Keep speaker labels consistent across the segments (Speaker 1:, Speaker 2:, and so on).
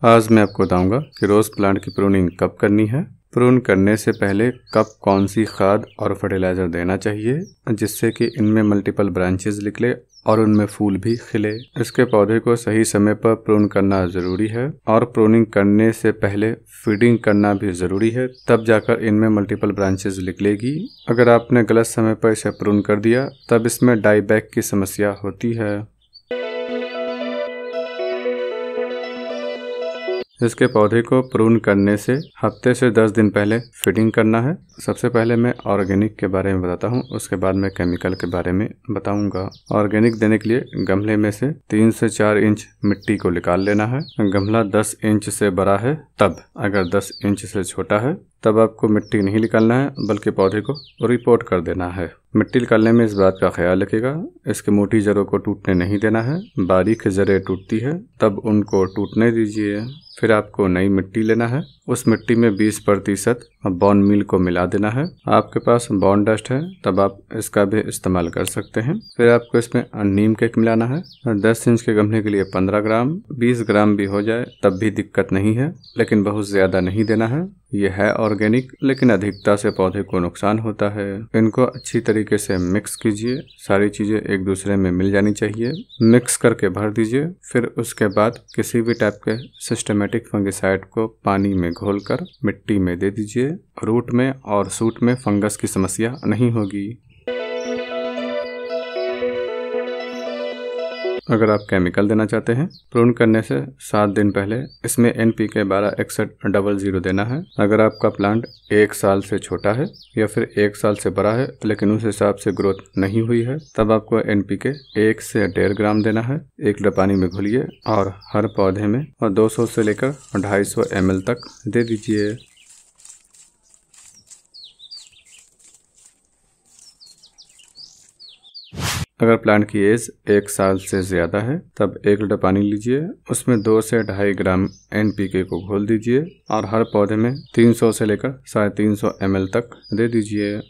Speaker 1: आज मैं आपको बताऊंगा कि रोज़ प्लांट की प्रूनिंग कब करनी है। प्रून करने से पहले कब कौन सी खाद और फर्टिलाइज़र देना चाहिए जिससे कि इनमें मल्टीपल ब्रांचेस निकले और उनमें फूल भी खिले। इसके पौधे को सही समय पर प्रून करना ज़रूरी है और प्रूनिंग करने से पहले फीडिंग करना भी ज़रूरी है, तब जाकर इनमें मल्टीपल ब्रांचेस निकलेगी। अगर आपने गलत समय पर इसे प्रून कर दिया तब इसमें डाईबैक की समस्या होती है। इसके पौधे को प्रून करने से हफ्ते से 10 दिन पहले फीडिंग करना है। सबसे पहले मैं ऑर्गेनिक के बारे में बताता हूँ, उसके बाद मैं केमिकल के बारे में बताऊंगा। ऑर्गेनिक देने के लिए गमले में से 3 से 4 इंच मिट्टी को निकाल लेना है। गमला 10 इंच से बड़ा है तब, अगर 10 इंच से छोटा है तब आपको मिट्टी नहीं निकालना है बल्कि पौधे को रिपोर्ट कर देना है। मिट्टी निकालने में इस बात का ख्याल रखिएगा, इसके मोटी जड़ों को टूटने नहीं देना है। बारीक जड़ें टूटती है तब उनको टूटने दीजिए। फिर आपको नई मिट्टी लेना है, उस मिट्टी में 20% बोन मील को मिला देना है। आपके पास बोन डस्ट है तब आप इसका भी इस्तेमाल कर सकते हैं। फिर आपको इसमें नीम केक मिलाना है। 10 इंच के गमले के लिए 15 ग्राम, 20 ग्राम भी हो जाए तब भी दिक्कत नहीं है, लेकिन बहुत ज़्यादा नहीं देना है। यह है ऑर्गेनिक, लेकिन अधिकता से पौधे को नुकसान होता है। इनको अच्छी तरीके से मिक्स कीजिए, सारी चीज़ें एक दूसरे में मिल जानी चाहिए। मिक्स करके भर दीजिए। फिर उसके बाद किसी भी टाइप के सिस्टमेटिक फंगिसाइड को पानी में घोलकर मिट्टी में दे दीजिए। रूट में और सूट में फंगस की समस्या नहीं होगी। अगर आप केमिकल देना चाहते हैं, प्रून करने से 7 दिन पहले इसमें NPK 126100 देना है। अगर आपका प्लांट 1 साल से छोटा है या फिर 1 साल से बड़ा है लेकिन उस हिसाब से ग्रोथ नहीं हुई है, तब आपको NPK 1 से 1.5 ग्राम देना है। 1 लीटर पानी में घोलिए और हर पौधे में 200 से लेकर 250 ml तक दे दीजिए। अगर प्लांट की एज 1 साल से ज़्यादा है तब 1 लीटर पानी लीजिए, उसमें 2 से 2.5 ग्राम NPK को घोल दीजिए और हर पौधे में 300 से लेकर 350 ml तक दे दीजिए।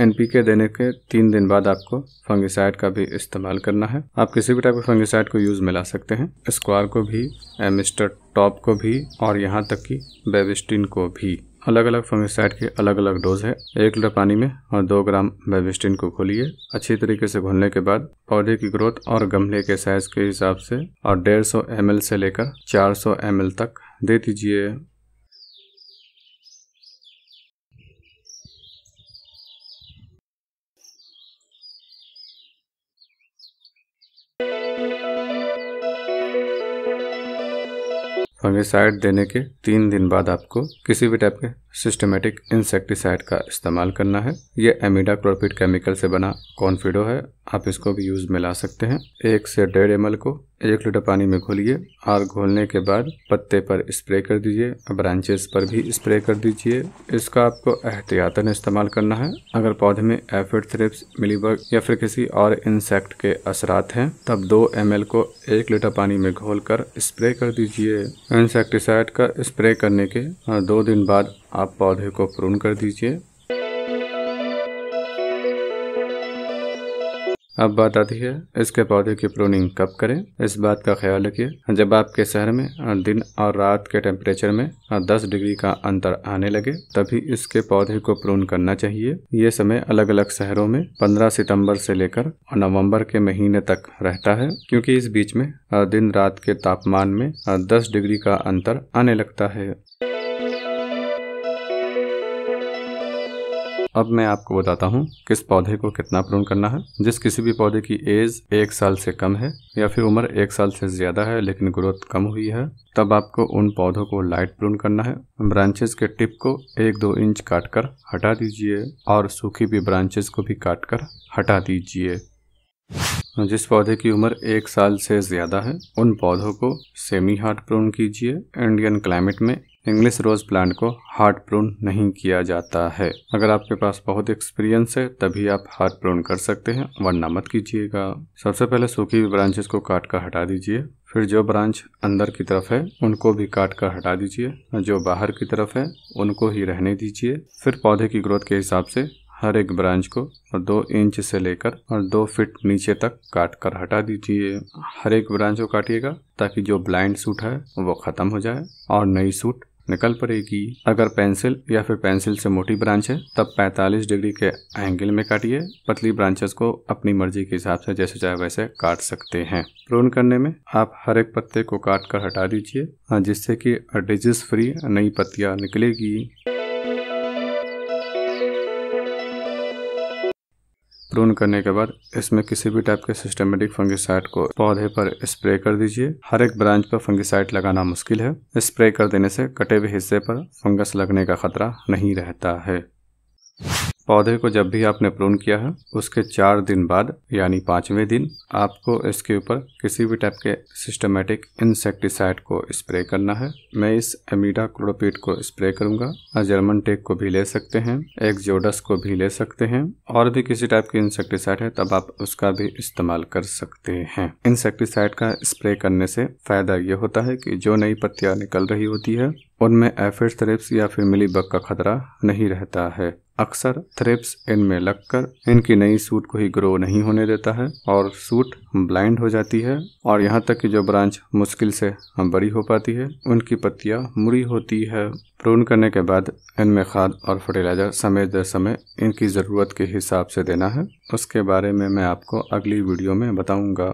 Speaker 1: NPK देने के 3 दिन बाद आपको फंगिसाइड का भी इस्तेमाल करना है। आप किसी भी टाइप के फंगिसाइड को यूज़ में ला सकते हैं, स्क्वायर को भी, मिस्टर टॉप को भी और यहाँ तक कि बेबिस्टिन को भी। अलग अलग फंगिसाइड के अलग अलग डोज है। 1 लीटर पानी में और 2 ग्राम बेबिस्टिन को घोलिए। अच्छी तरीके से घोलने के बाद पौधे की ग्रोथ और गमले के साइज के हिसाब से और 150 ml से लेकर 400 ml तक दे दीजिए। फंगिसाइड देने के 3 दिन बाद आपको किसी भी टाइप के सिस्टमेटिक इंसेक्टिसाइड का इस्तेमाल करना है। ये एमिडाक्लोरपिड केमिकल से बना कॉन्फिडो है, आप इसको भी यूज़ में ला सकते हैं। 1 से 1.5 ml को 1 लीटर पानी में घोलिए और घोलने के बाद पत्ते पर स्प्रे कर दीजिए, ब्रांचेस पर भी स्प्रे कर दीजिए। इसका आपको एहतियातन इस्तेमाल करना है। अगर पौधे में एफिड, थ्रिप्स, मिलीबग या फिर किसी और इंसेक्ट के असरात हैं तब 2 ml को 1 लीटर पानी में घोलकर स्प्रे कर दीजिए। इंसेक्टिसाइड का स्प्रे करने के 2 दिन बाद आप पौधे को प्रून कर दीजिए। अब बात आती है इसके पौधे की प्रूनिंग कब करें। इस बात का ख्याल रखिए, जब आपके शहर में दिन और रात के टेम्परेचर में 10 डिग्री का अंतर आने लगे तभी इसके पौधे को प्रून करना चाहिए। ये समय अलग अलग शहरों में 15 सितंबर से लेकर नवंबर के महीने तक रहता है, क्योंकि इस बीच में दिन रात के तापमान में 10 डिग्री का अंतर आने लगता है। अब मैं आपको बताता हूँ किस पौधे को कितना प्रून करना है। जिस किसी भी पौधे की एज 1 साल से कम है या फिर उम्र 1 साल से ज़्यादा है लेकिन ग्रोथ कम हुई है, तब आपको उन पौधों को लाइट प्रून करना है। ब्रांचेस के टिप को 1-2 इंच काटकर हटा दीजिए और सूखी भी ब्रांचेस को भी काटकर हटा दीजिए। जिस पौधे की उम्र 1 साल से ज़्यादा है उन पौधों को सेमी हार्ड प्रून कीजिए। इंडियन क्लाइमेट में इंग्लिश रोज़ प्लांट को हार्ड प्रून नहीं किया जाता है। अगर आपके पास बहुत एक्सपीरियंस है तभी आप हार्ड प्रून कर सकते हैं, वरना मत कीजिएगा। सबसे पहले सूखी हुई ब्रांचेस को काट कर हटा दीजिए। फिर जो ब्रांच अंदर की तरफ है उनको भी काट कर हटा दीजिए, जो बाहर की तरफ है उनको ही रहने दीजिए। फिर पौधे की ग्रोथ के हिसाब से हर एक ब्रांच को 2 इंच से लेकर और 2 फीट नीचे तक काट कर हटा दीजिए। हर एक ब्रांच को काटिएगा ताकि जो ब्लाइंड सूट है वो ख़त्म हो जाए और नई सूट निकल पड़ेगी। अगर पेंसिल या फिर पेंसिल से मोटी ब्रांच है तब 45 डिग्री के एंगल में काटिए। पतली ब्रांचेस को अपनी मर्जी के हिसाब से जैसे चाहे वैसे काट सकते हैं। प्रून करने में आप हर एक पत्ते को काट कर हटा दीजिए जिससे कि डिजीज फ्री नई पत्तियां निकलेगी। प्रून करने के बाद इसमें किसी भी टाइप के सिस्टमेटिक फंगिसाइड को पौधे पर स्प्रे कर दीजिए। हर एक ब्रांच पर फंगिसाइड लगाना मुश्किल है। स्प्रे कर देने से कटे हुए हिस्से पर फंगस लगने का खतरा नहीं रहता है। पौधे को जब भी आपने प्रून किया है उसके 4 दिन बाद यानी 5वें दिन आपको इसके ऊपर किसी भी टाइप के सिस्टमेटिक इंसेक्टिसाइड को स्प्रे करना है। मैं इस इमिडाक्लोप्रिड को स्प्रे करूंगा। जर्मन टेक को भी ले सकते हैं, एक्सोडस को भी ले सकते हैं और भी किसी टाइप की इंसेक्टिसाइड है तब आप उसका भी इस्तेमाल कर सकते हैं। इंसेक्टिसाइड का स्प्रे करने से फायदा ये होता है कि जो नई पत्तियां निकल रही होती है उनमें एफिड थ्रिप्स या फिर मिलीबग का खतरा नहीं रहता है। अक्सर थ्रिप्स इनमें लगकर इनकी नई सूट को ही ग्रो नहीं होने देता है और सूट ब्लाइंड हो जाती है और यहाँ तक कि जो ब्रांच मुश्किल से बड़ी हो पाती है उनकी पत्तियां मुड़ी होती है। प्रून करने के बाद इनमें खाद और फर्टिलाइजर समय दर समय इनकी ज़रूरत के हिसाब से देना है। उसके बारे में मैं आपको अगली वीडियो में बताऊंगा।